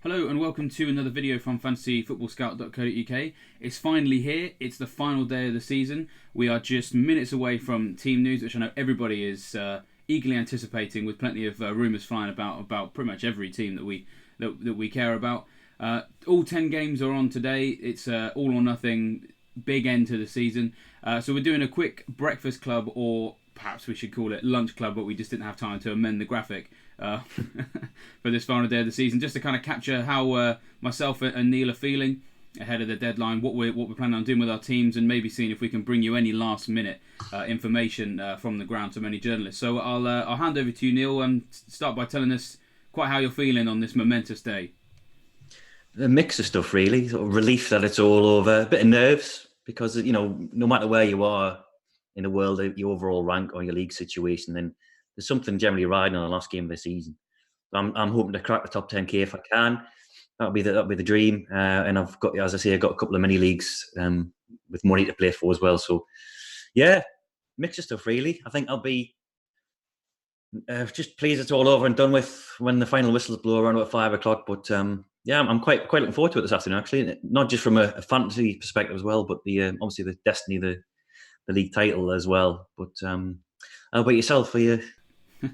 Hello and welcome to another video from fantasyfootballscout.co.uk. It's finally here. It's the final day of the season. We are just minutes away from team news, which I know everybody is eagerly anticipating, with plenty of rumours flying about pretty much every team that we care about. All 10 games are on today. It's all or nothing, big end to the season. So we're doing a quick breakfast club, or perhaps we should call it lunch club, but we just didn't have time to amend the graphic for this final day of the season, just to kind of capture how myself and Neale are feeling ahead of the deadline, what we're planning on doing with our teams, and maybe seeing if we can bring you any last minute information from the ground from any journalists. So I'll hand over to you, Neale, and start by telling us quite how you're feeling on this momentous day. A mix of stuff, really. Sort of relief that it's all over, a bit of nerves because, no matter where you are in the world, your overall rank or your league situation, then there's something generally riding on the last game of the season. I'm hoping to crack the top 10k if I can. That'll be the dream. And I've got, as I say, I've got a couple of mini leagues with money to play for as well. So, yeah, mix of stuff, really. I think I'll be just pleased it's all over and done with when the final whistles blow around about 5 o'clock. But yeah, I'm quite looking forward to it this afternoon, actually. Not just from a fantasy perspective as well, but the obviously the destiny, the league title as well. But how about yourself? Are you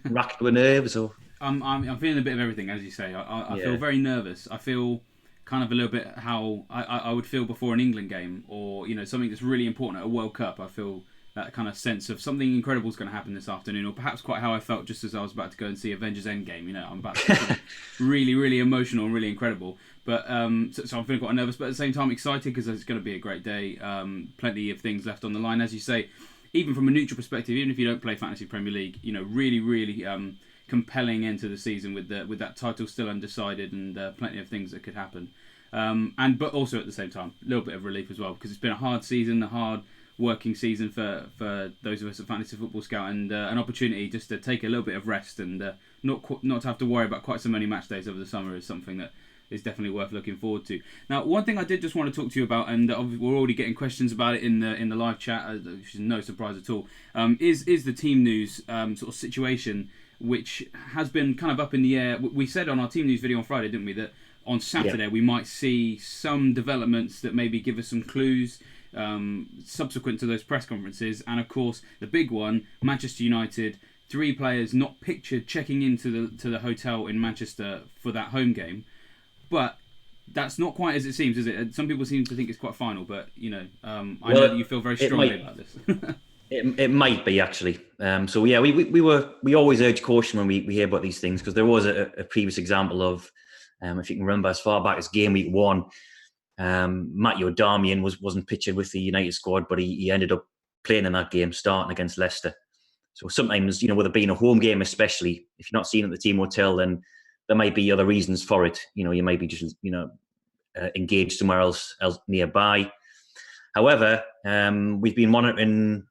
racked with nerves or? I'm feeling a bit of everything, as you say. I feel very nervous. I feel kind of a little bit how I would feel before an England game, or something that's really important at a World Cup. I feel that kind of sense of something incredible is going to happen this afternoon, or perhaps quite how I felt just as I was about to go and see Avengers Endgame. I'm about to really, really emotional and really incredible. But so I'm feeling quite nervous, but at the same time excited because it's going to be a great day. Plenty of things left on the line, as you say. Even from a neutral perspective, even if you don't play Fantasy Premier League, really, really compelling end to the season with that title still undecided, and plenty of things that could happen. But also at the same time, a little bit of relief as well, because it's been a hard season, a hard working season for those of us at Fantasy Football Scout, and an opportunity just to take a little bit of rest and not to have to worry about quite so many match days over the summer is something that is definitely worth looking forward to. Now, one thing I did just want to talk to you about, and we're already getting questions about it in the live chat, which is no surprise at all, is the team news sort of situation, which has been kind of up in the air. We said on our team news video on Friday, didn't we, that on Saturday we might see some developments that maybe give us some clues subsequent to those press conferences. And of course, the big one, Manchester United, 3 players not pictured checking into the hotel in Manchester for that home game. But that's not quite as it seems, is it? Some people seem to think it's quite final, but I know that you feel very strongly about this. It might be, actually. So yeah, we always urge caution when we hear about these things, because there was a previous example of, if you can remember, as far back as Gameweek 1, Matthew Darmian wasn't pictured with the United squad, but he ended up playing in that game, starting against Leicester. So sometimes, with it being a home game, especially if you're not seen at the team hotel, then there might be other reasons for it. You might be just engaged somewhere else nearby. However, we've been monitoring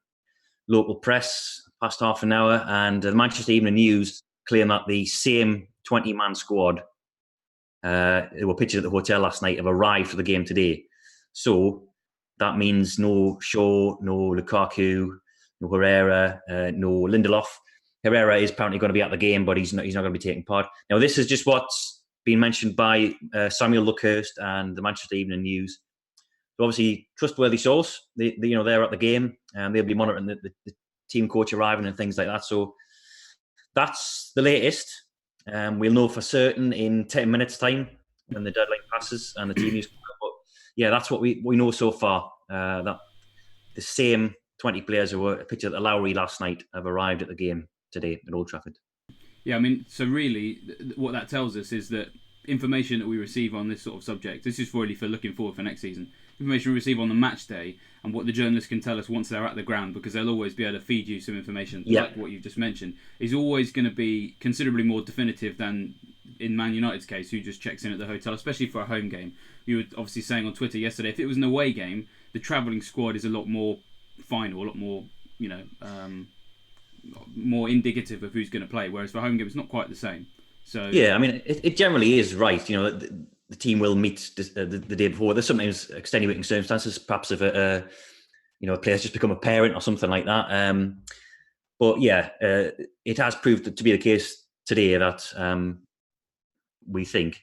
local press past half an hour, and the Manchester Evening News claim that the same 20-man squad who were pictured at the hotel last night have arrived for the game today. So that means no Shaw, no Lukaku, no Herrera, no Lindelof. Herrera is apparently going to be at the game, but he's not going to be taking part. Now, this is just what's been mentioned by Samuel Luckhurst and the Manchester Evening News. So obviously, trustworthy source. They're at the game, and they'll be monitoring the team coach arriving and things like that. So that's the latest. We'll know for certain in 10 minutes' time when the deadline passes and the team news. But yeah, that's what we know so far. That the same 20 players who were pictured at the Lowry last night have arrived at the game today at Old Trafford. Yeah, I mean, so really, what that tells us is that information that we receive on this sort of subject, this is really for looking forward for next season, information we receive on the match day and what the journalists can tell us once they're at the ground, because they'll always be able to feed you some information, like what you've just mentioned, is always going to be considerably more definitive than in Man United's case, who just checks in at the hotel, especially for a home game. You were obviously saying on Twitter yesterday, if it was an away game, the travelling squad is a lot more final, a lot more, more indicative of who's going to play, whereas for home game, it's not quite the same. So yeah, I mean, it generally is right. The team will meet the day before. There's sometimes extenuating circumstances, perhaps if a player's just become a parent or something like that. But yeah, it has proved to be the case today that we think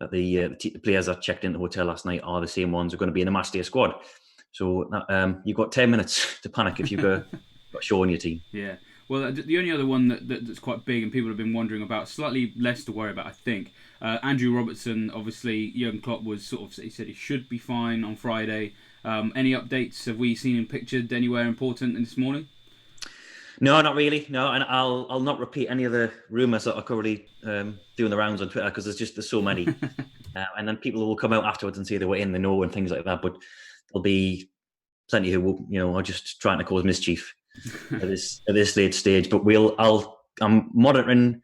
that the players that checked into the hotel last night are the same ones who are going to be in the matchday squad. So you've got 10 minutes to panic if you've got Shaw on your team. Yeah. Well, the only other one that's quite big and people have been wondering about, slightly less to worry about, I think. Andrew Robertson, obviously, Jurgen Klopp was he said he should be fine on Friday. Any updates? Have we seen him pictured anywhere important this morning? No, not really. No, and I'll not repeat any of the rumours that are currently doing the rounds on Twitter because there's so many, and then people will come out afterwards and say they were in the know and things like that. But there'll be plenty who are just trying to cause mischief at this late stage. But I'm monitoring.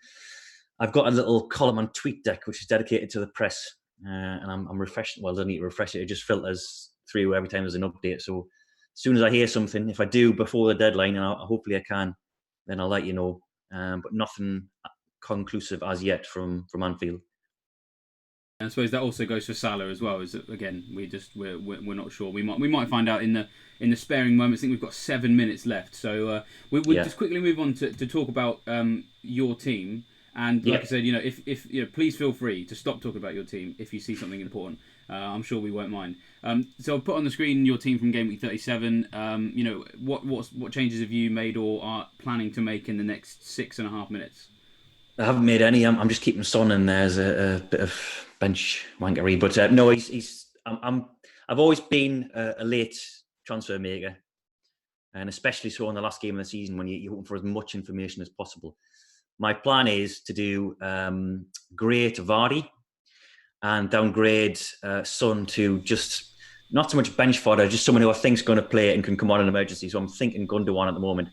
I've got a little column on TweetDeck which is dedicated to the press, and I'm refreshing. Well, I don't need to refresh it; it just filters through every time there's an update. So as soon as I hear something, if I do before the deadline, and hopefully I can, then I'll let you know. But nothing conclusive as yet from Anfield. I suppose that also goes for Salah as well. Is that, again, we're not sure. We might find out in the sparing moments. I think we've got 7 minutes left, so we'll just quickly move on to talk about your team. And like I said, if please feel free to stop talking about your team if you see something important. I'm sure we won't mind. So I'll put on the screen your team from Gameweek 37. What changes have you made or are planning to make in the next 6.5 minutes? I haven't made any. I'm just keeping Son in there as a bit of bench wankery. But no, I've always been a late transfer maker, and especially so in the last game of the season when you're hoping for as much information as possible. My plan is to do Gray to Vardy and downgrade Son to just not so much bench fodder, just someone who I think is going to play and can come on in an emergency. So I'm thinking Gundogan at the moment.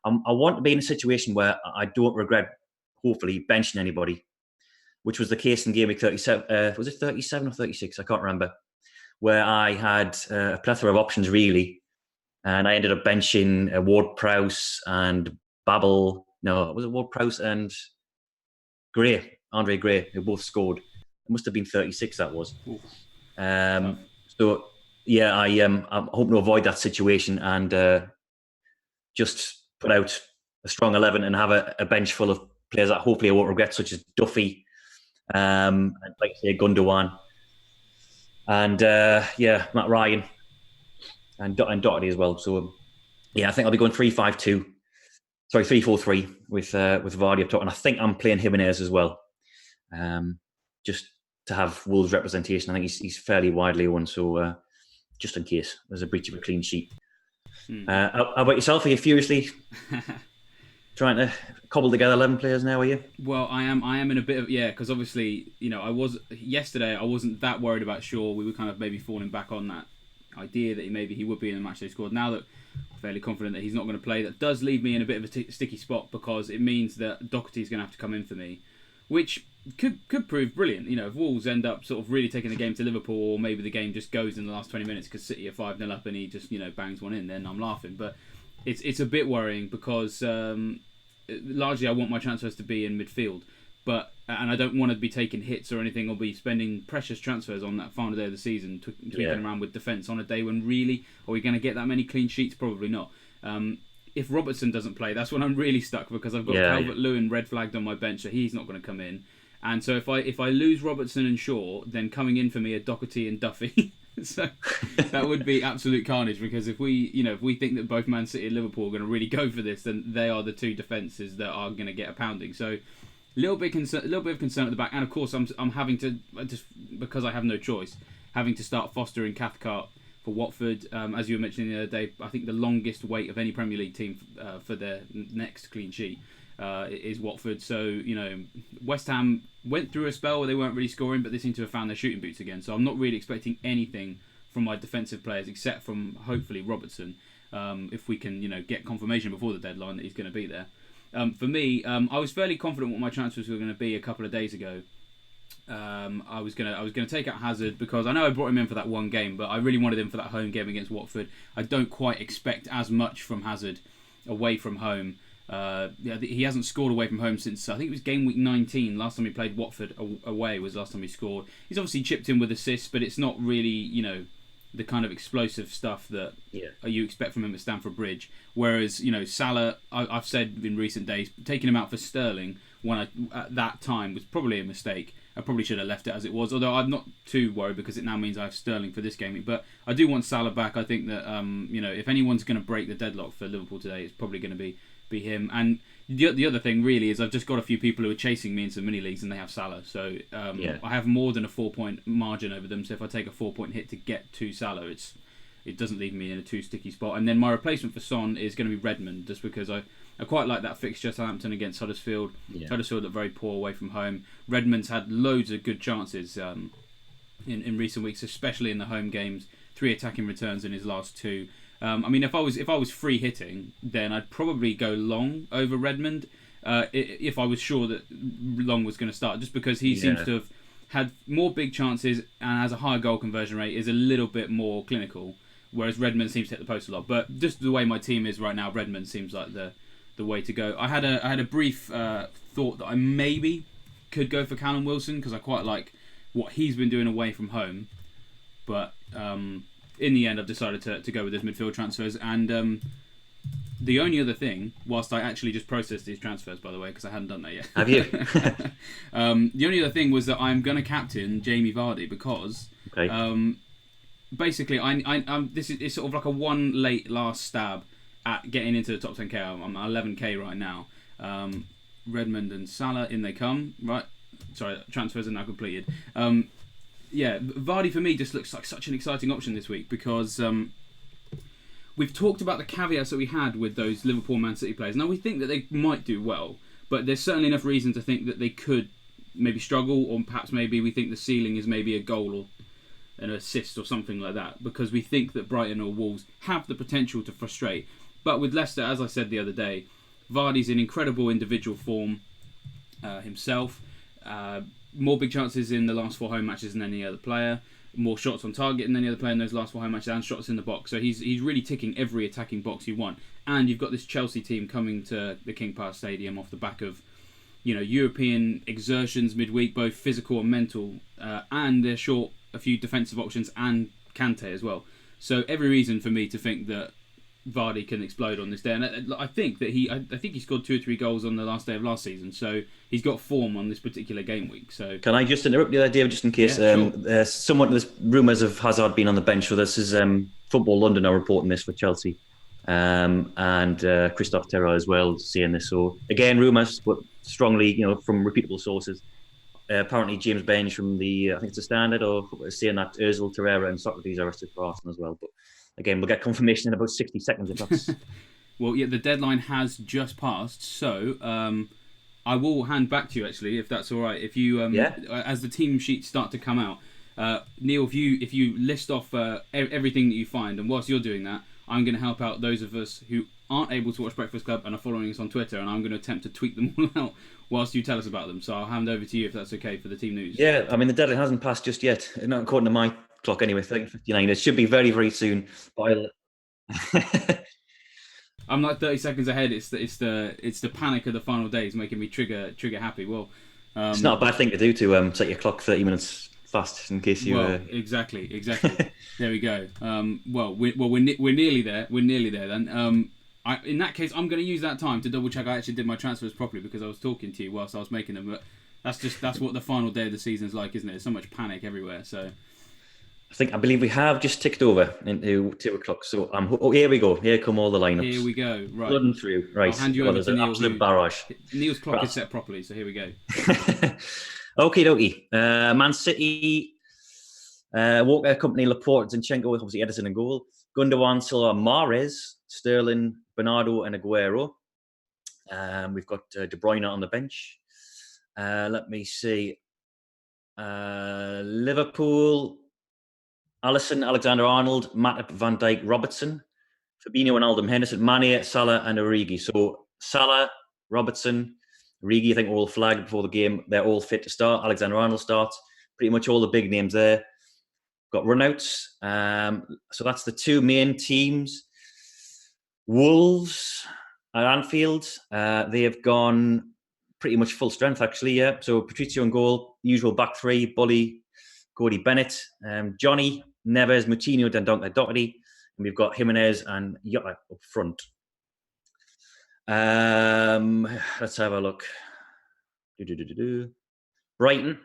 I want to be in a situation where I don't regret, hopefully, benching anybody, which was the case in Gameweek 37. Was it 37 or 36? I can't remember. Where I had a plethora of options, really. And I ended up benching Ward-Prowse and Babel. No, was it Ward-Prowse and Gray, Andre Gray, who both scored. It must have been 36, that was. So, yeah, I'm hoping to avoid that situation and just put out a strong 11 and have a bench full of players that hopefully I won't regret, such as Duffy, and like say Gundogan, and Matt Ryan, and Doherty as well. So yeah, I think I'll be going 3-5-2. Sorry, 3-4-3 with Vardy up top, and I think I'm playing Jimenez as well, just to have Wolves representation. I think he's fairly widely owned, so just in case there's a breach of a clean sheet. How about yourself? Are you furiously trying to cobble together 11 players now, are you? Well, I am in a bit of, because obviously, yesterday I wasn't that worried about Shaw. We were kind of maybe falling back on that idea that maybe he would be in the matchday squad. Now that I'm fairly confident that he's not going to play, that does leave me in a bit of a sticky spot because it means that Doherty's going to have to come in for me, which could prove brilliant. If Wolves end up sort of really taking the game to Liverpool, or maybe the game just goes in the last 20 minutes because City are 5-0 up and he just bangs one in, then I'm laughing. But it's a bit worrying because largely I want my transfers to be in midfield, and I don't want to be taking hits or anything or be spending precious transfers on that final day of the season tweaking around with defence on a day when really are we going to get that many clean sheets? Probably not. If Robertson doesn't play, that's when I'm really stuck because I've got Calvert-Lewin red flagged on my bench, so he's not going to come in. And so if I lose Robertson and Shaw, then coming in for me are Doherty and Duffy. So that would be absolute carnage because if we think that both Man City and Liverpool are going to really go for this, then they are the two defences that are going to get a pounding. So a little bit of concern at the back, and of course I'm having to, just because I have no choice, having to start Foster and Cathcart for Watford. As you were mentioning the other day, I think the longest wait of any Premier League team for their next clean sheet is Watford. So West Ham went through a spell where they weren't really scoring, but they seem to have found their shooting boots again. So I'm not really expecting anything from my defensive players except from hopefully Robertson, if we can get confirmation before the deadline that he's going to be there. For me, I was fairly confident what my transfers were going to be a couple of days ago. I was gonna take out Hazard because I know I brought him in for that one game, but I really wanted him for that home game against Watford. I don't quite expect as much from Hazard away from home. He hasn't scored away from home since I think it was game week 19. Last time he played Watford away was last time he scored. He's obviously chipped in with assists, but it's not really the kind of explosive stuff that you expect from him at Stamford Bridge. Whereas Salah, I've said in recent days, taking him out for Sterling at that time was probably a mistake. I probably should have left it as it was, although I'm not too worried because it now means I have Sterling for this game. But I do want Salah back. I think that if anyone's going to break the deadlock for Liverpool today, it's probably going to be him. And the other thing really is I've just got a few people who are chasing me in some mini leagues and they have Salah. So I have more than a 4-point margin over them. So if I take a 4-point hit to get to Salah, it doesn't leave me in a too sticky spot. And then my replacement for Son is going to be Redmond, just because I quite like that fixture, Southampton against Huddersfield. Yeah. Huddersfield look very poor away from home. Redmond's had loads of good chances in recent weeks, especially in the home games. 3 attacking returns in his last 2. If I was free hitting, then I'd probably go Long over Redmond if I was sure that Long was going to start, just because he seems to have had more big chances and has a higher goal conversion rate, is a little bit more clinical, whereas Redmond seems to hit the post a lot. But just the way my team is right now, Redmond seems like the way to go. I had a brief thought that I maybe could go for Callum Wilson because I quite like what he's been doing away from home, but in the end I've decided to go with his midfield transfers. And the only other thing, whilst I actually just processed these transfers, by the way, because I hadn't done that yet. Have you? The only other thing was that I'm going to captain Jamie Vardy because basically it's sort of like a one late last stab at getting into the top 10k. I'm at 11k right now. Redmond and Salah, in they come. Right, sorry, transfers are now completed. Vardy for me just looks like such an exciting option this week because we've talked about the caveats that we had with those Liverpool Man City players. Now we think that they might do well, but there's certainly enough reason to think that they could maybe struggle, or perhaps maybe we think the ceiling is maybe a goal or an assist or something like that, because we think that Brighton or Wolves have the potential to frustrate. But with Leicester, as I said the other day, Vardy's in incredible individual form himself. More big chances in the last 4 home matches than any other player. More shots on target than any other player in those last 4 home matches, and shots in the box. So he's really ticking every attacking box you want. And you've got this Chelsea team coming to the King Power Stadium off the back of European exertions midweek, both physical and mental, and they're short a few defensive options and Kante as well. So every reason for me to think that Vardy can explode on this day, and I think that he scored 2 or 3 goals on the last day of last season, so he's got form on this particular game week. So can I just interrupt you there, David, just in case? Sure. There's rumours of Hazard being on the bench. So this is Football London are reporting this for Chelsea, and Christophe Terra as well saying this. So again, rumours, but strongly, from reputable sources. Apparently, James Bench from I think it's a Standard, or saying that Ozil, Torreira, and Socrates are arrested for arson as well. But again, we'll get confirmation in about 60 seconds if that's... Well, yeah, the deadline has just passed, so I will hand back to you, actually, if that's all right. If you, as the team sheets start to come out, Neale, if you list off everything that you find, and whilst you're doing that, I'm going to help out those of us who aren't able to watch Breakfast Club and are following us on Twitter, and I'm going to attempt to tweet them all out whilst you tell us about them. So I'll hand over to you if that's okay for the team news. Yeah, the deadline hasn't passed just yet, not according to my clock anyway. 13:59. It should be very, very soon. But I'm like 30 seconds ahead. It's the panic of the final days making me trigger happy. Well, it's not a bad thing to do to set your clock 30 minutes fast in case you. Well, exactly. There we go. We're nearly there. We're nearly there then. In that case, I'm going to use that time to double check I actually did my transfers properly, because I was talking to you whilst I was making them. But that's what the final day of the season is like, isn't it? There's so much panic everywhere. So I believe we have just ticked over into 2 o'clock. So here we go. Here come all the lineups. Here we go. Right. Flooding through. Right. I'll hand you over to Neale. Absolute barrage. Neale's clock is set properly, so here we go. Okie dokie. Man City, Walker, Company, Laporte, Zinchenko, obviously Edison and goal. Gundogan, Silva, Mahrez, Sterling, Bernardo, and Aguero. We've got De Bruyne on the bench. Let me see. Liverpool, Alisson, Alexander-Arnold, Matip, Van Dijk, Robertson, Fabinho, and Alden Henderson, Mane, Salah, and Origi. So Salah, Robertson, Origi, I think, were all flagged before the game. They're all fit to start. Alexander-Arnold starts. Pretty much all the big names there. Got runouts. So that's the 2 main teams. Wolves at Anfield. They have gone pretty much full strength, actually. Yeah. So Patricio in goal. Usual back 3. Bully, Cody Bennett, Johnny, Neves, Moutinho, Dendoncker, Doherty. And we've got Jimenez and Jota up front. Let's have a look. Brighton.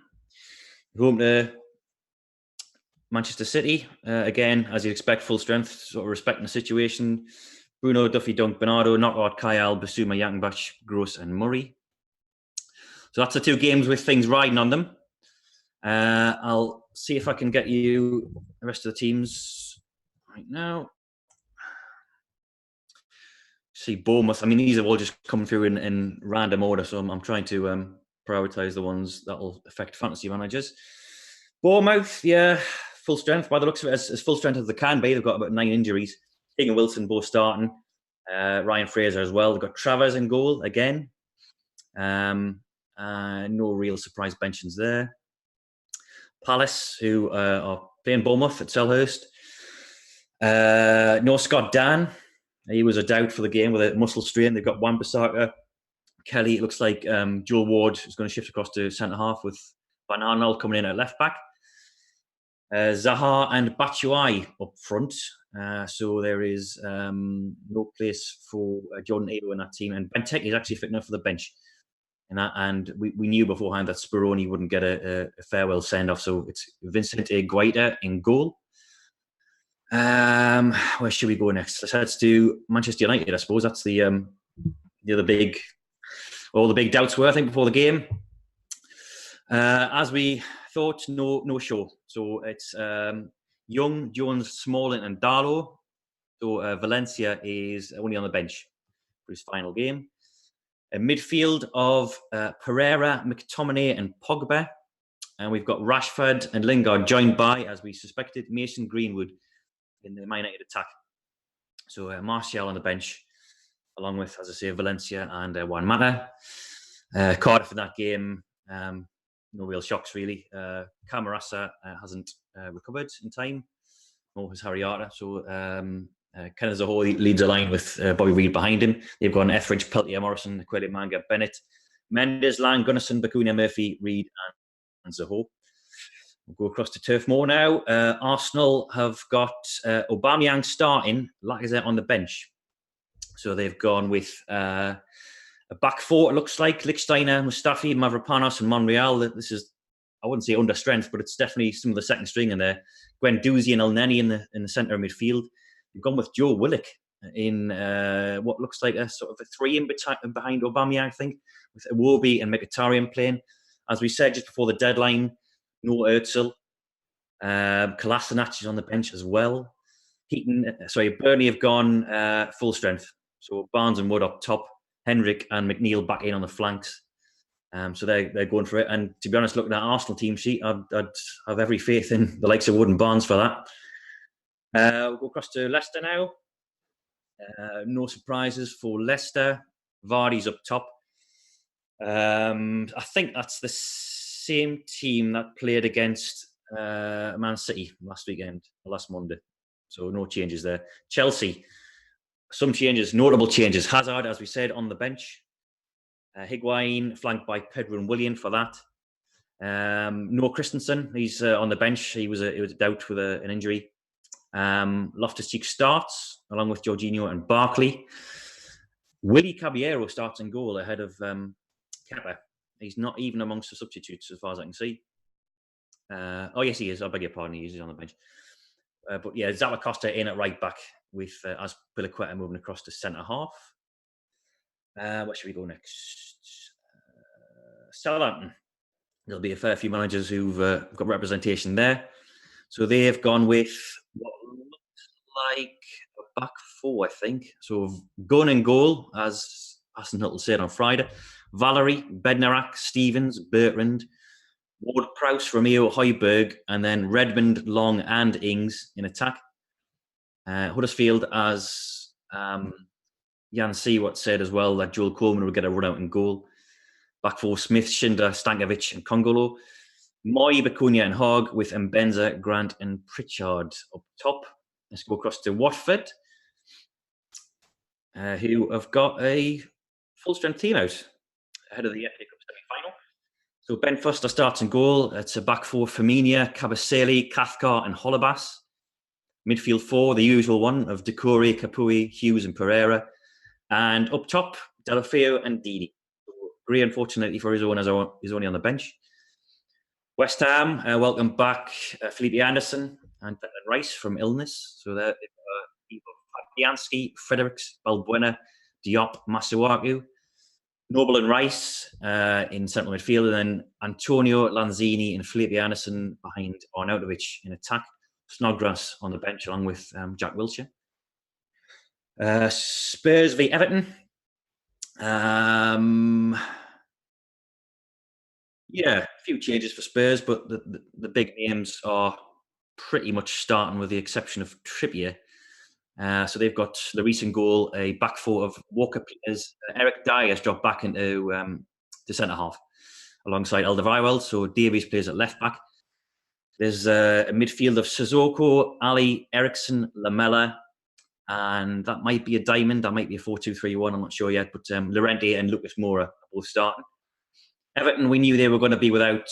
Home to Manchester City. Again, as you'd expect, full strength, sort of respecting the situation. Bruno, Duffy, Dunk, Bernardo, Knockout, Kyle, Basuma, Yankenbach, Gross, and Murray. So that's the 2 games with things riding on them. I'll see if I can get you the rest of the teams right now. See Bournemouth. I mean, these are all just coming through in random order, so I'm trying to prioritise the ones that will affect fantasy managers. Bournemouth, yeah, full strength by the looks of it, as full strength as they can be. They've got about 9 injuries. King and Wilson both starting. Ryan Fraser as well. They've got Travers in goal again. No real surprise benchings there. Palace, who are playing Bournemouth at Selhurst. No Scott Dan. He was a doubt for the game with a muscle strain. They've got Wan-Bissaka. Kelly, it looks like Joel Ward is going to shift across to centre-half with Van Arnold coming in at left-back. Zaha and Batshuayi up front. So there is no place for Jordan Ayew in that team. And Benteke is actually fit enough for the bench. And we knew beforehand that Speroni wouldn't get a farewell send-off. So it's Vincent Guaita in goal. Where should we go next? Let's do Manchester United, I suppose. That's the other big, all the big doubts were, I think, before the game. As we thought, no show. So it's Young, Jones, Smalling, and Darlow. So Valencia is only on the bench for his final game. A midfield of Pereira, McTominay, and Pogba. And we've got Rashford and Lingard joined by, as we suspected, Mason Greenwood in the Man United attack. So Martial on the bench, along with, as I say, Valencia and Juan Mata. Cardiff in that game, no real shocks really. Camarasa hasn't recovered in time, nor has Harry Arter. So kind of as a whole, he leads a line with Bobby Reed behind him. They've got Etheridge, Peltier, Morrison, Aquile Manga, Bennett, Mendes, Lang, Gunnarsson, Bacuna, Murphy, Reed, and Zaho. We'll go across to Turf Moor now. Arsenal have got Aubameyang starting, Lacazette on the bench. So they've gone with a back 4, it looks like. Lichtsteiner, Mustafi, Mavropanos, and Monreal. This is, I wouldn't say under strength, but it's definitely some of the second string in there. Guendouzi and Elneny in the centre of midfield. They've gone with Joe Willock in what looks like a sort of a 3 in behind Aubameyang, I think, with Iwobi and Mkhitaryan playing. As we said just before the deadline, no Özil. Kolasinac is on the bench as well. Burnley have gone full strength. So Barnes and Wood up top, Henrik and McNeil back in on the flanks. So they're going for it. And to be honest, looking at Arsenal team sheet, I'd have every faith in the likes of Wood and Barnes for that. We'll go across to Leicester now. No surprises for Leicester. Vardy's up top. I think that's the same team that played against Man City last Monday. So no changes there. Chelsea, some changes, notable changes. Hazard, as we said, on the bench. Higuain flanked by Pedro and Willian for that. No Christensen, he's on the bench. It was a doubt with an injury. Loftus-Cheek starts along with Jorginho and Barkley. Willy Caballero starts in goal ahead of Kepa. He's not even amongst the substitutes as far as I can see. Oh, yes, he is. I beg your pardon. He's on the bench. But yeah, Zappacosta in at right back with Azpilicueta moving across to centre half. Where should we go next? Southampton. There'll be a fair few managers who've got representation there. So they have gone with what looks like a back 4, I think. So Gunn in goal, as Aston Hull said on Friday. Valerie, Bednarak, Stevens, Bertrand, Ward-Prowse, Romeo, Højbjerg, and then Redmond, Long, and Ings in attack. Huddersfield, as Jan Seward said as well, that Joel Coleman would get a run out in goal. Back 4, Smith, Schindler, Stankovic, and Congolo. Moy, Bacuna, and Hogg with Mbenza, Grant, and Pritchard up top. Let's go across to Watford, who have got a full-strength team out ahead of the FA Cup semi-final. So Ben Foster starts in goal. It's a back 4, Firmino, Kabasele, Cathcart, and Holebas. Midfield 4, the usual one of Decore, Capui, Hughes, and Pereira. And up top, Delafeu and Didi. Gray, unfortunately for his own, is only on the bench. West Ham, welcome back Felipe Anderson and Declan Rice from illness. So they're Fabianski, Fredericks, Balbuena, Diop, Masuaku, Noble and Rice in central midfield, and then Antonio Lanzini and Felipe Anderson behind Arnautovic in attack. Snodgrass on the bench along with Jack Wilshere. Spurs v Everton. Yeah, a few changes for Spurs, but the big names are pretty much starting with the exception of Trippier. So they've got the recent goal, a back four of Walker Peters. Eric Dyer has dropped back into the centre half alongside Alderweireld. So Davies plays at left back. There's a midfield of Sissoko, Ali, Eriksson, Lamela, and that might be a diamond. That might be a 4-2-3-1. I'm not sure yet. But Llorente and Lucas Moura are both starting. Everton, we knew they were going to be without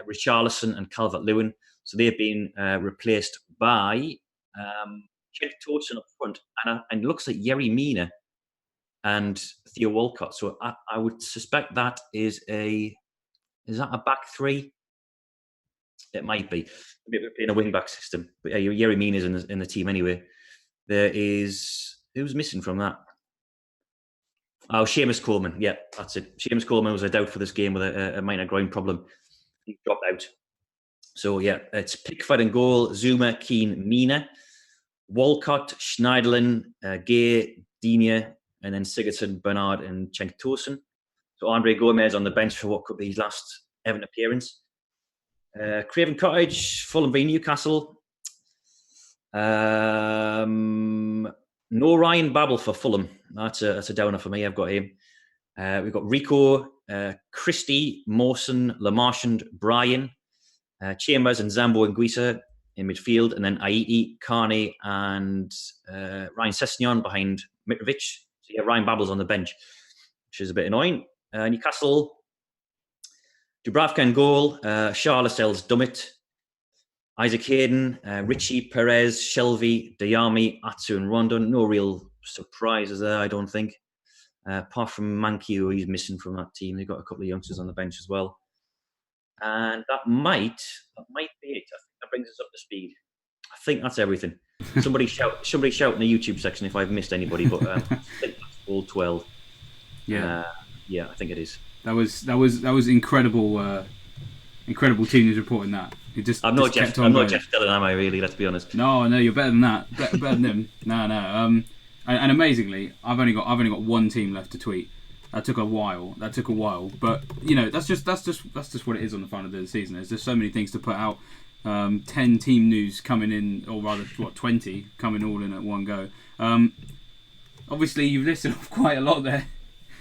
Richarlison and Calvert-Lewin. So they've been replaced by Cenk Tosun up front. And it looks like Yerry Mina and Theo Walcott. So I would suspect that is that a back three? It might be. Maybe we're playing a wing-back system. But Yerry Mina's in the team anyway. There is... Who's missing from that? Oh, Seamus Coleman. Yeah, that's it. Seamus Coleman was a doubt for this game with a minor groin problem. He dropped out. So, yeah, it's Pickford in goal, Zuma, Keane, Mina, Walcott, Schneiderlin, Gay, Digne, and then Sigurdsson, Bernard, and Cenk Tosun. So, Andre Gomez on the bench for what could be his last Everton appearance. Craven Cottage, Fulham v Newcastle. No Ryan Babel for Fulham. That's a downer for me. I've got him. We've got Rico, Christie, Mawson, Lamarchand, Bryan, Chambers and Zambo and Guisa in midfield, and then Aiti, Carney, and Ryan Sessegnon behind Mitrovic. So yeah, Ryan Babel's on the bench, which is a bit annoying. Newcastle, Dubravka in goal, Shah Lascelles, Dummett, Isaac Hayden, Richie, Perez, Shelby, Dayami, Atsu, and Rondon. No real surprises there, I don't think. Apart from Mankey, who he's missing from that team. They've got a couple of youngsters on the bench as well. And that might be it. I think that brings us up to speed. I think that's everything. Somebody shout in the YouTube section if I've missed anybody, but I think that's all 12. Yeah. Yeah, I think it is. That was incredible. Incredible team who's reporting that. I'm not Jeff Dillon, am I really? Let's be honest. No, you're better than that. Better than him. No. And amazingly, I've only got one team left to tweet. That took a while, but that's just what it is on the final day of the season. There's just so many things to put out. 10 team news coming in, or rather, 20 coming all in at one go. Obviously, you've listed off quite a lot there.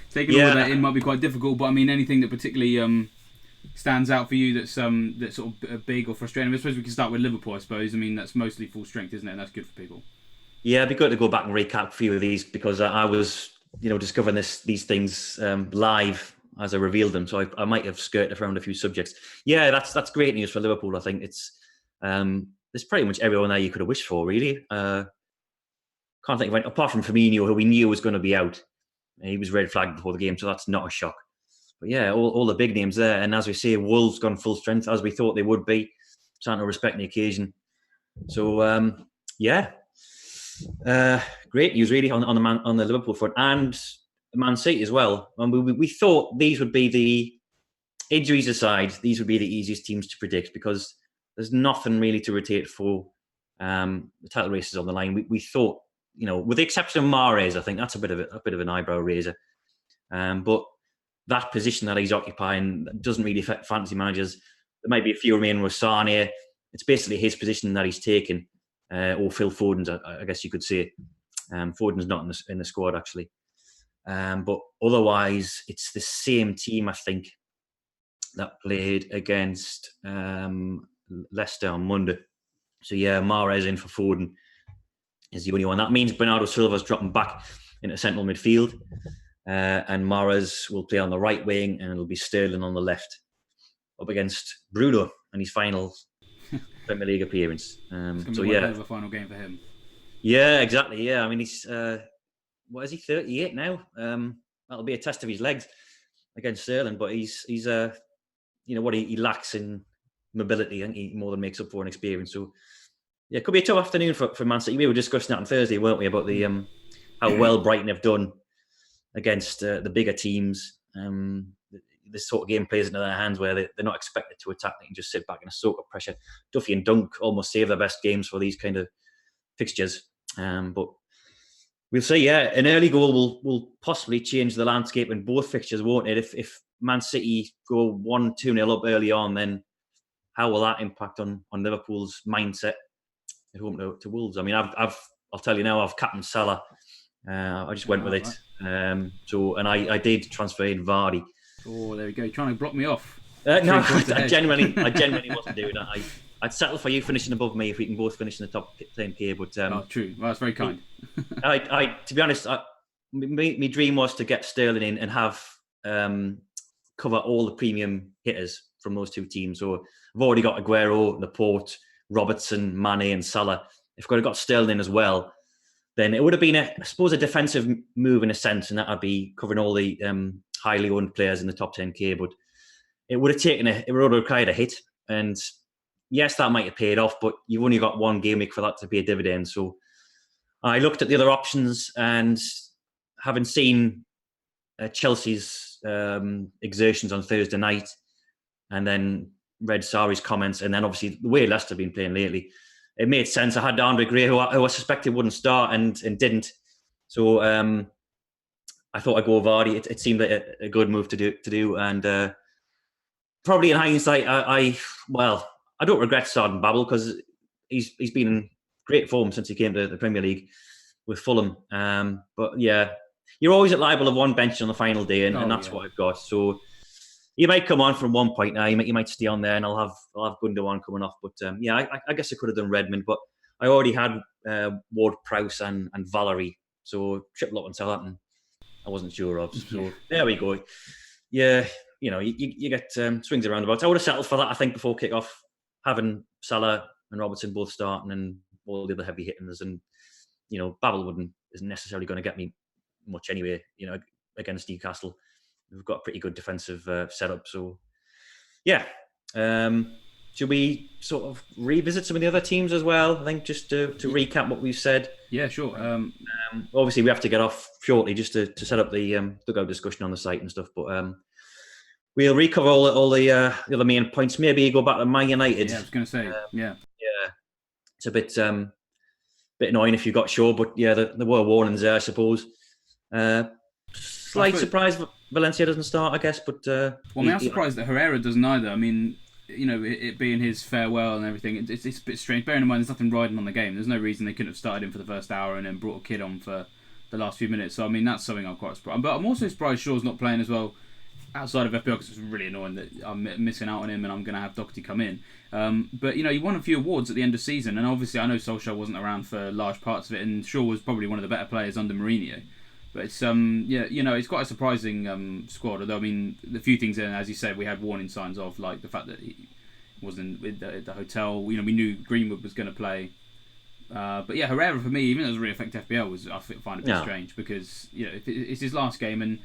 Taking all of that in might be quite difficult, but I mean, anything that particularly stands out for you that's sort of big or frustrating? I suppose we can start with Liverpool. I suppose. I mean, that's mostly full strength, isn't it? And that's good for people. Yeah, it'd be good to go back and recap a few of these because I was, discovering these things live as I revealed them. So I might have skirted around a few subjects. Yeah, that's great news for Liverpool. I think it's there's pretty much everyone there you could have wished for, really. Can't think of any, apart from Firmino, who we knew was going to be out. He was red flagged before the game, so that's not a shock. But yeah, all the big names there. And as we say, Wolves gone full strength, as we thought they would be. Starting to respect the occasion. So, great news, really, on the Liverpool front. And Man City as well. And we thought these would be the, injuries aside, these would be the easiest teams to predict because there's nothing really to rotate for. The title race is on the line. We thought, with the exception of Mahrez, I think that's a bit of an eyebrow raiser. But that position that he's occupying doesn't really affect fantasy managers. There might be a few remaining with Sane. It's basically his position that he's taken, or Phil Foden's, I guess you could say. Foden's not in the squad, actually. But otherwise, it's the same team, I think, that played against Leicester on Monday. So, yeah, Mahrez in for Foden is the only one. That means Bernardo Silva's dropping back into central midfield. And Mahrez will play on the right wing, and it'll be Sterling on the left, up against Bruno in his final Premier League appearance. So yeah, a final game for him. Yeah, exactly. Yeah, I mean he's what is he, 38 now? That'll be a test of his legs against Sterling, but he's what he lacks in mobility. I think he more than makes up for an experience. So yeah, it could be a tough afternoon for Man City. We were discussing that on Thursday, weren't we, about the how well Brighton have done against the bigger teams. This sort of game plays into their hands where they're not expected to attack. They can just sit back and soak up pressure. Duffy and Dunk almost save their best games for these kind of fixtures. But we'll see. Yeah, an early goal will possibly change the landscape in both fixtures, won't it? If Man City go 1-2-0 up early on, then how will that impact on Liverpool's mindset at home to Wolves? I mean, I'll tell you now, I've captained Salah. I just went with it. Right. I did transfer in Vardy. Oh, there we go. You're trying to block me off. No, I genuinely wasn't doing that. I'd settle for you finishing above me if we can both finish in the top 10k. But true. Well, that's very kind. To be honest, my dream was to get Sterling in and have cover all the premium hitters from those two teams. So I've already got Aguero, Laporte, Robertson, Mane, and Salah. If I could have got Sterling in as well, then it would have been, I suppose, a defensive move in a sense, and that I'd be covering all the highly owned players in the top 10k. But it would have required a hit, and yes, that might have paid off. But you've only got one game week for that to be a dividend. So I looked at the other options, and having seen Chelsea's exertions on Thursday night, and then read Sarri's comments, and then obviously the way Leicester have been playing lately, it made sense. I had Andre Gray, who I suspected wouldn't start, and didn't. So I thought I'd go Vardy. It seemed like a good move to do, and probably in hindsight, I don't regret starting Babel because he's been in great form since he came to the Premier League with Fulham. But yeah, you're always liable of one bench on the final day, and that's what I've got. So he might come on from one point now. You might stay on there, and I'll have Gundogan coming off. But I guess I could have done Redmond, but I already had Ward-Prowse and Valerie, so triple up on Southampton I wasn't sure of. So there we go. Yeah, you get swings and roundabouts. I would have settled for that, I think, before kick-off, having Salah and Robertson both starting and all the other heavy hitters. And Babel isn't necessarily going to get me much anyway. Against Newcastle, we've got a pretty good defensive setup. So yeah, should we sort of revisit some of the other teams as well? I think just to recap what we've said. Yeah, sure. Obviously, we have to get off shortly just to set up the dugout discussion on the site and stuff. But we'll recover all the other main points. Maybe go back to Man United. Yeah, I was going to say. Yeah, it's a bit annoying if you got Shaw, but yeah, there were warnings there, I suppose. Slight surprise Valencia doesn't start, I guess, but I'm surprised that Herrera doesn't either. I mean, it being his farewell and everything, it's a bit strange. Bearing in mind, there's nothing riding on the game. There's no reason they couldn't have started him for the first hour and then brought a kid on for the last few minutes. So I mean, that's something I'm quite surprised. But I'm also surprised Shaw's not playing as well outside of FPL, because it's really annoying that I'm missing out on him and I'm going to have Doherty come in. But he won a few awards at the end of the season, and obviously I know Solskjaer wasn't around for large parts of it, and Shaw was probably one of the better players under Mourinho. But it's it's quite a surprising squad. Although I mean, the few things in, as you said, we had warning signs of, like the fact that he wasn't with the hotel. We knew Greenwood was going to play. But yeah, Herrera for me, even though it was really affect FPL, I find it a bit strange because it's his last game, and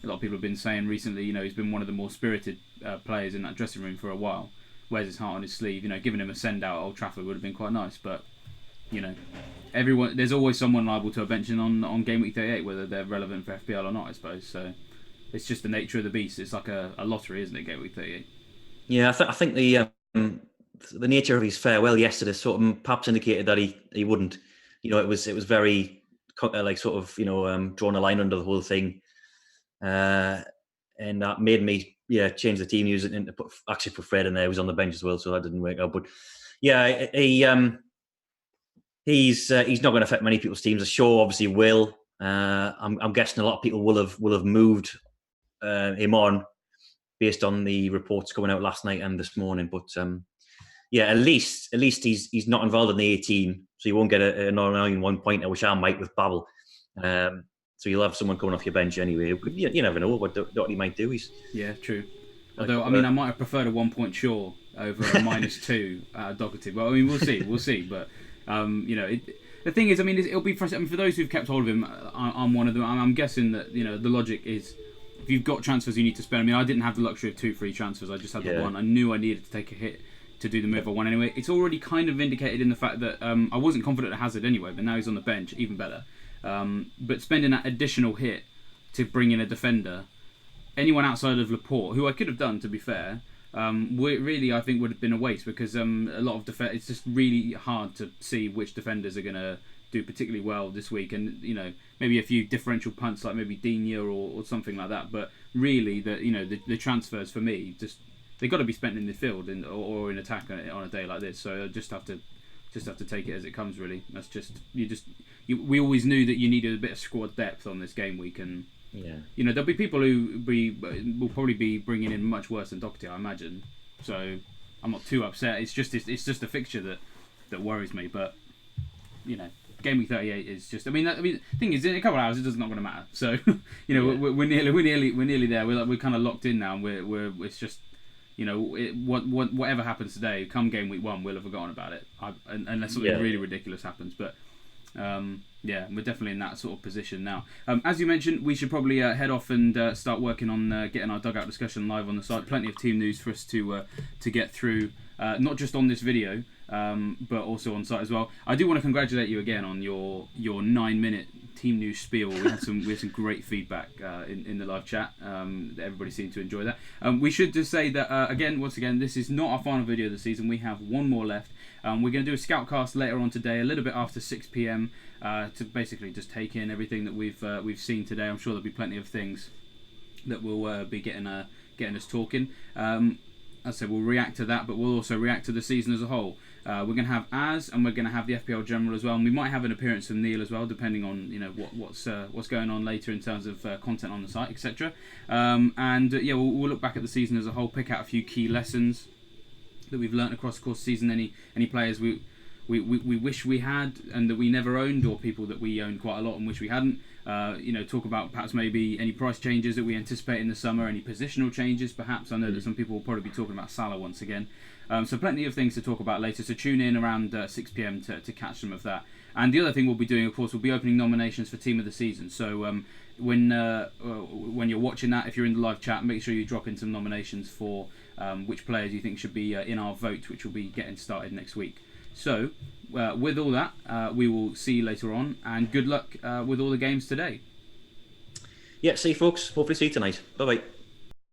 a lot of people have been saying recently, he's been one of the more spirited players in that dressing room for a while. Wears his heart on his sleeve. Giving him a send out at Old Trafford would have been quite nice, but everyone, there's always someone liable to a benching on game week 38, whether they're relevant for FPL or not, I suppose. So it's just the nature of the beast. It's like a lottery, isn't it, game week 38? Yeah, I think the nature of his farewell yesterday sort of perhaps indicated that he wouldn't. It was very drawn a line under the whole thing, and that made me change the team using and put Fred in there. He was on the bench as well, so that didn't work out. But yeah, he's not going to affect many people's teams. Shaw obviously will. I'm guessing a lot of people will have moved him on based on the reports coming out last night and this morning. But at least he's not involved in the 18, so you won't get an annoying 1 pointer, which I might with Babel. So you'll have someone coming off your bench anyway. You never know what he might do. Yeah, true. Although, I might have preferred a 1 point Shaw over a -2 Doherty. Well, I mean, we'll see. But the thing is, I mean, it'll be frustrating. For those who've kept hold of him, I'm one of them. I'm guessing that the logic is, if you've got transfers you need to spend. I mean, I didn't have the luxury of 2 free transfers. I just had the one. I knew I needed to take a hit to do the move I want anyway. It's already kind of indicated in the fact that I wasn't confident at Hazard anyway, but now he's on the bench, even better. But spending that additional hit to bring in a defender, anyone outside of Laporte, who I could have done to be fair, really I think would have been a waste, because a lot of it's just really hard to see which defenders are going to do particularly well this week, and maybe a few differential punts like maybe Neale or something like that. But really, the transfers for me, just they've got to be spent in the field or in attack on a day like this. So I just have to take it as it comes. Really, that's we always knew that you needed a bit of squad depth on this game week, and there'll be people who will probably be bringing in much worse than Doherty, I imagine. So I'm not too upset. It's just a fixture that worries me. But Game week 38 is just. I mean, the thing is, in a couple of hours, it's not going to matter. So, we're nearly there. We're kind of locked in now. And it's just, whatever happens today, come game week 1, we'll have forgotten about it. Unless something really ridiculous happens. But we're definitely in that sort of position now. As you mentioned, we should probably head off and start working on getting our dugout discussion live on the site. Plenty of team news for us to get through, not just on this video. But also on site as well. I do want to congratulate you again on your 9-minute team news spiel. We had some great feedback in the live chat. Everybody seemed to enjoy that. We should just say that once again, this is not our final video of the season. We have one more left. We're going to do a scoutcast later on today, a little bit after 6 p.m. To basically just take in everything that we've seen today. I'm sure there'll be plenty of things that will be getting us talking. As I said, we'll react to that, but we'll also react to the season as a whole. We're going to have and we're going to have the FPL General as well, and we might have an appearance from Neale as well, depending on what's going on later in terms of content on the site, etc. We'll look back at the season as a whole, pick out a few key lessons that we've learnt across the course of the season. Any players we wish we had and that we never owned, or people that we owned quite a lot and wish we hadn't. Talk about perhaps maybe any price changes that we anticipate in the summer, any positional changes perhaps. I know that some people will probably be talking about Salah once again. So plenty of things to talk about later. So tune in around 6 p.m. to catch some of that. And the other thing we'll be doing, of course, we'll be opening nominations for Team of the Season. So when you're watching that, if you're in the live chat, make sure you drop in some nominations for which players you think should be in our vote, which will be getting started next week. So with all that, we will see you later on, and good luck with all the games today. Yeah, see you folks. Hopefully see you tonight. Bye-bye.